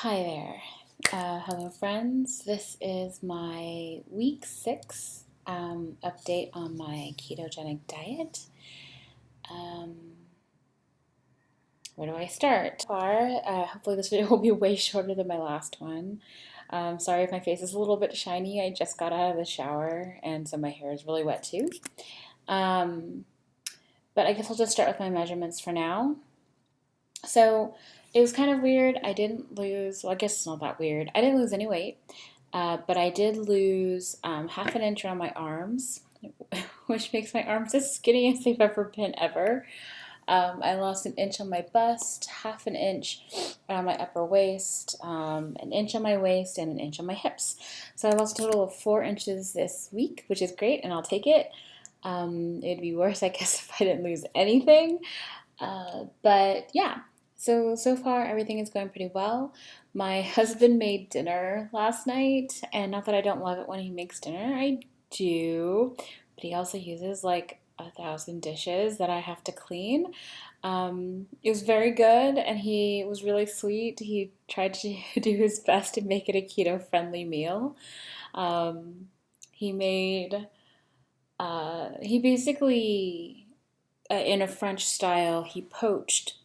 Hi there. Hello, friends. This is my week 6 update on my ketogenic diet. Um, where do I start? Hopefully, this video will be way shorter than my last one. Sorry if my face is a little bit shiny. I just got out of the shower, and so my hair is really wet too. Um, but I guess I'll just start with my measurements for now. So it was kind of weird. I didn't lose, well, I guess it's not that weird. I didn't lose any weight, but I did lose half an inch around my arms, which makes my arms as skinny as they've ever been ever. I lost an inch on my bust, half an inch around my upper waist, an inch on my waist, and an inch on my hips. So I lost a total of 4 inches this week, which is great, and I'll take it. It'd be worse, I guess, if I didn't lose anything. But yeah, so far everything is going pretty well. My husband made dinner last night, and not that I don't love it when he makes dinner, I do, but he also uses like 1,000 dishes that I have to clean. It was very good, and he was really sweet. He tried to do his best to make it a keto-friendly meal. Um, he made, he basically in a French style, he poached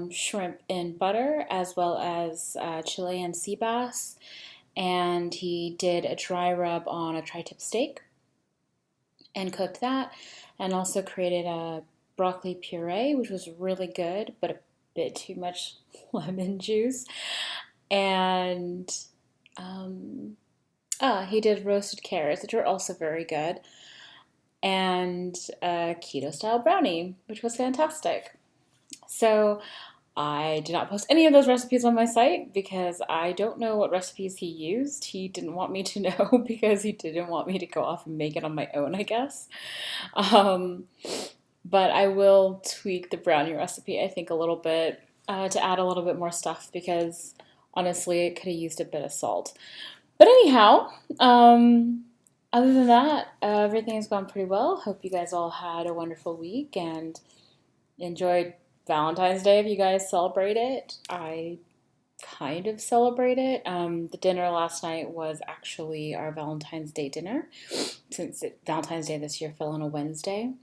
shrimp in butter as well as Chilean sea bass, and he did a dry rub on a tri-tip steak and cooked that, and also created a broccoli puree, which was really good, but a bit too much lemon juice. And um, he did roasted carrots, which were also very good, and a keto style brownie, which was fantastic. So I did not post any of those recipes on my site because I don't know what recipes he used. He didn't want me to know because he didn't want me to go off and make it on my own, I guess. Um, but I will tweak the brownie recipe, I think, a little bit to add a little bit more stuff because honestly, it could have used a bit of salt. But anyhow, other than that, everything has gone pretty well. Hope you guys all had a wonderful week and enjoyed Valentine's Day if you guys celebrate it. I kind of celebrate it. The dinner last night was actually our Valentine's Day dinner, since Valentine's Day this year fell on a Wednesday.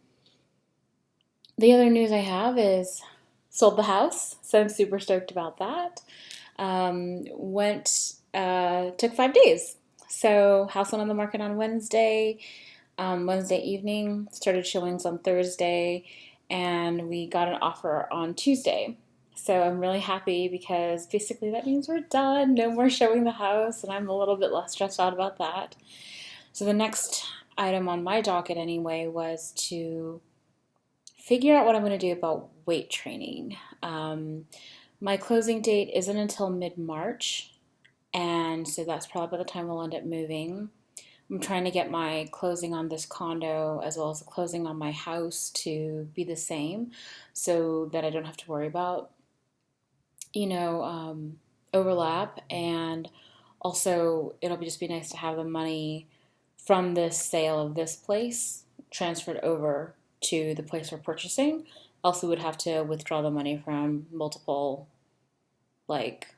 The other news I have is sold the house, so I'm super stoked about that. Took 5 days. So house went on the market on Wednesday, Wednesday evening, started showings on Thursday, and we got an offer on Tuesday. So I'm really happy because basically that means we're done. No more showing the house, and I'm a little bit less stressed out about that. So the next item on my docket anyway was to figure out what I'm going to do about weight training. My closing date isn't until mid-March, and so that's probably by the time we'll end up moving. I'm trying to get my closing on this condo as well as the closing on my house to be the same so that I don't have to worry about, you know, overlap. And also, it'll just be nice to have the money from this sale of this place transferred over to the place we're purchasing. Also, would have to withdraw the money from multiple, like,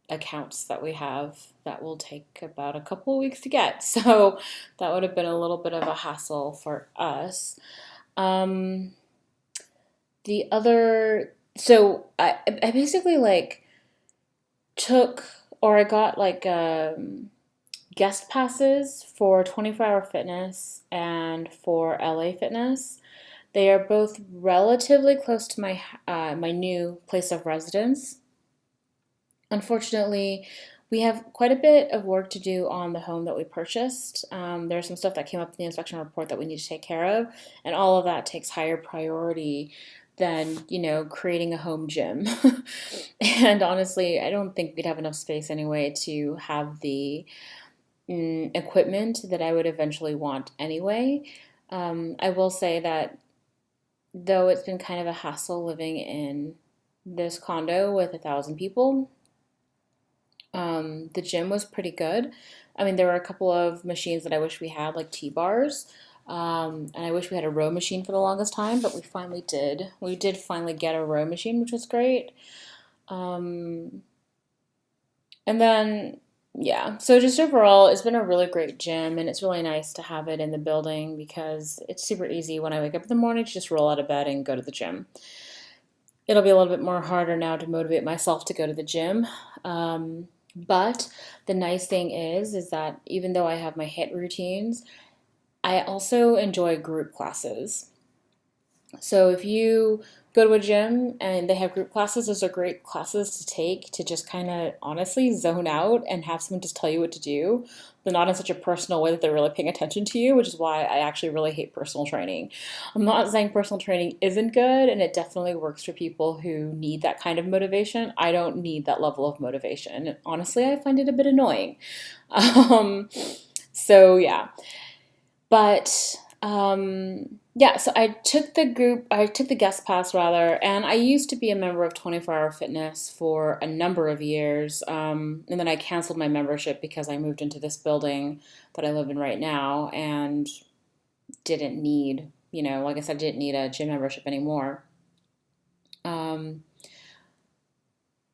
accounts that we have that will take about a couple of weeks to get. So that would have been a little bit of a hassle for us. Um, the other, so I basically like took, or I got like guest passes for 24-hour fitness and for LA Fitness. They are both relatively close to my new place of residence. Unfortunately, we have quite a bit of work to do on the home that we purchased. There's some stuff that came up in the inspection report that we need to take care of, and all of that takes higher priority than, creating a home gym. And honestly, I don't think we'd have enough space anyway to have the equipment that I would eventually want anyway. I will say that though it's been kind of a hassle living in this condo with 1,000 people, the gym was pretty good. I mean, there were a couple of machines that I wish we had, like T-bars. And I wish we had a row machine for the longest time, but we finally did. We did finally get a row machine, which was great. Um, And then, yeah, so just overall, it's been a really great gym, and it's really nice to have it in the building because it's super easy when I wake up in the morning to just roll out of bed and go to the gym. It'll be a little bit more harder now to motivate myself to go to the gym. But the nice thing is that even though I have my HIIT routines, I also enjoy group classes. So if you go to a gym and they have group classes, those are great classes to take to just kind of honestly zone out and have someone just tell you what to do, but not in such a personal way that they're really paying attention to you, which is why I actually really hate personal training. I'm not saying personal training isn't good, and it definitely works for people who need that kind of motivation. I don't need that level of motivation. Honestly, I find it a bit annoying. Um, so yeah, but yeah, so I took the guest pass rather, and I used to be a member of 24-Hour Fitness for a number of years, and then I canceled my membership because I moved into this building that I live in right now and didn't need, like I said, didn't need a gym membership anymore. Um,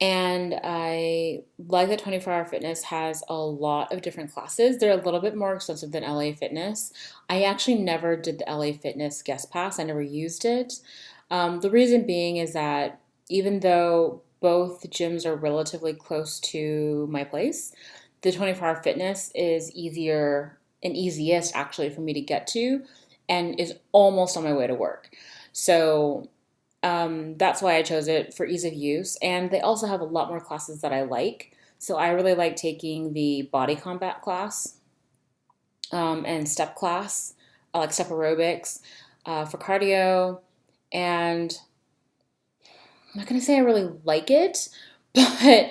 And I like that 24-Hour Fitness has a lot of different classes. They're a little bit more expensive than LA Fitness. I actually never did the LA Fitness guest pass, I never used it. The reason being is that even though both gyms are relatively close to my place, the 24-Hour Fitness is easier and easiest actually for me to get to and is almost on my way to work. So that's why I chose it for ease of use. And they also have a lot more classes that I like. So I really like taking the body combat class and step class. I like step aerobics for cardio. And I'm not going to say I really like it, but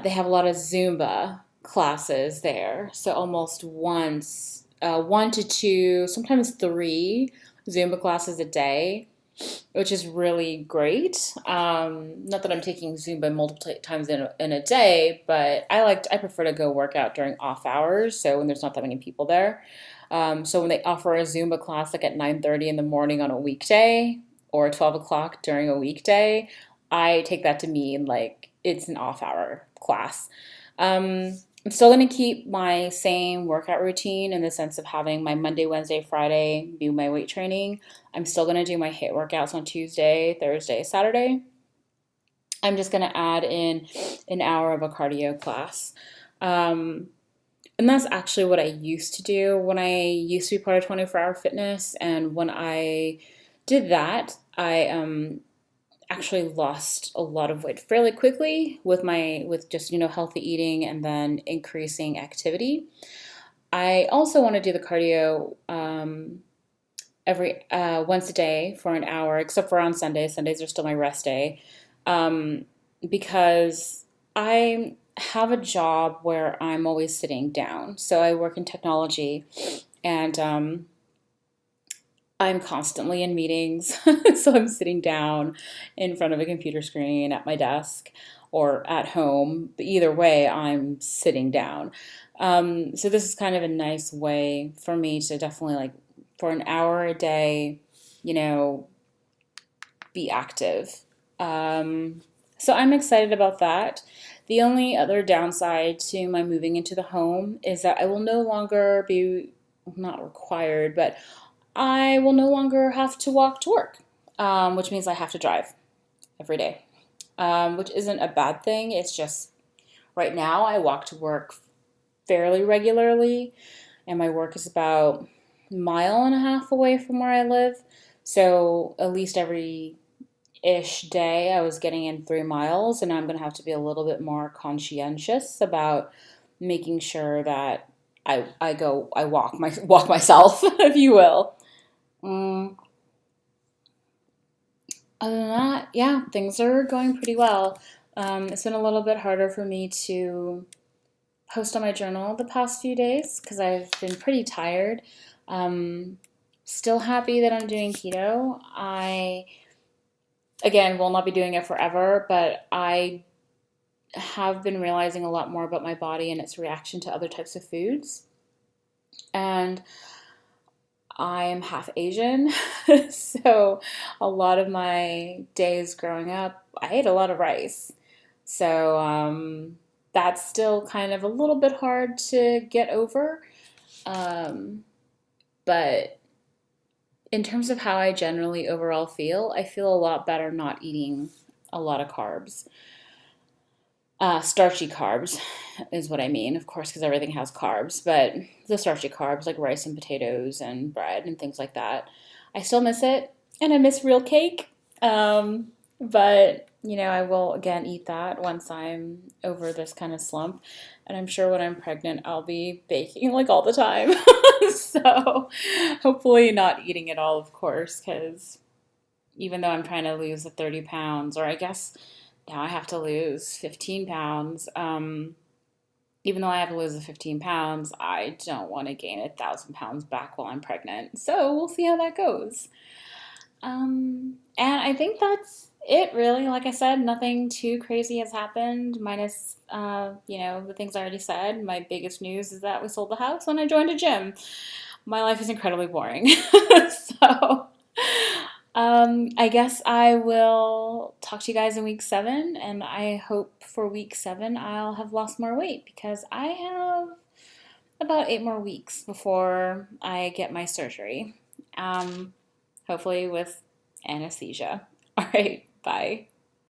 they have a lot of Zumba classes there. So almost one to two, sometimes three Zumba classes a day, which is really great. Not that I'm taking Zumba multiple times in a day, but I prefer to go work out during off hours, so when there's not that many people there. So when they offer a Zumba class like at 9:30 in the morning on a weekday or 12 o'clock during a weekday, I take that to mean like it's an off hour class. I'm still going to keep my same workout routine in the sense of having my Monday, Wednesday, Friday be my weight training. I'm still going to do my HIIT workouts on Tuesday, Thursday, Saturday. I'm just going to add in an hour of a cardio class. Um, and that's actually what I used to do when I used to be part of 24-Hour Fitness. And when I did that, I actually lost a lot of weight fairly quickly with just healthy eating and then increasing activity. I also want to do the cardio every once a day for an hour, except for on Sundays. Sundays are still my rest day, um, because I have a job where I'm always sitting down. So I work in technology, and I'm constantly in meetings. So I'm sitting down in front of a computer screen at my desk or at home. But either way, I'm sitting down. So this is kind of a nice way for me to definitely like for an hour a day, you know, be active. So I'm excited about that. The only other downside to my moving into the home is that I will no longer be not required, but I will no longer have to walk to work, which means I have to drive every day, which isn't a bad thing. It's just right now I walk to work fairly regularly, and my work is about a mile and a half away from where I live. So at least every ish day I was getting in 3 miles, and I'm going to have to be a little bit more conscientious about making sure that I walk myself, if you will. Mm, Other than that, yeah, things are going pretty well. It's been a little bit harder for me to post on my journal the past few days because I've been pretty tired. Um, Still happy that I'm doing keto. I, again, will not be doing it forever, but I have been realizing a lot more about my body and its reaction to other types of foods. And I'm half Asian, so a lot of my days growing up, I ate a lot of rice. So, that's still kind of a little bit hard to get over. Um, but in terms of how I generally overall feel, I feel a lot better not eating a lot of carbs. Starchy carbs is what I mean, of course, because everything has carbs, but the starchy carbs like rice and potatoes and bread and things like that. I still miss it, and I miss real cake. But, I will again eat that once I'm over this kind of slump. And I'm sure when I'm pregnant, I'll be baking like all the time. So hopefully not eating it all, of course, because even though I'm trying to lose the 30 pounds, or I guess now I have to lose 15 pounds. Even though I have to lose the 15 pounds, I don't want to gain 1,000 pounds back while I'm pregnant. So we'll see how that goes. And I think that's it, really. Like I said, nothing too crazy has happened, minus, the things I already said. My biggest news is that we sold the house and I joined a gym. My life is incredibly boring. So, I guess I will talk to you guys in week 7, and I hope for week 7 I'll have lost more weight because I have about 8 more weeks before I get my surgery. Um, Hopefully with anesthesia. All right, bye.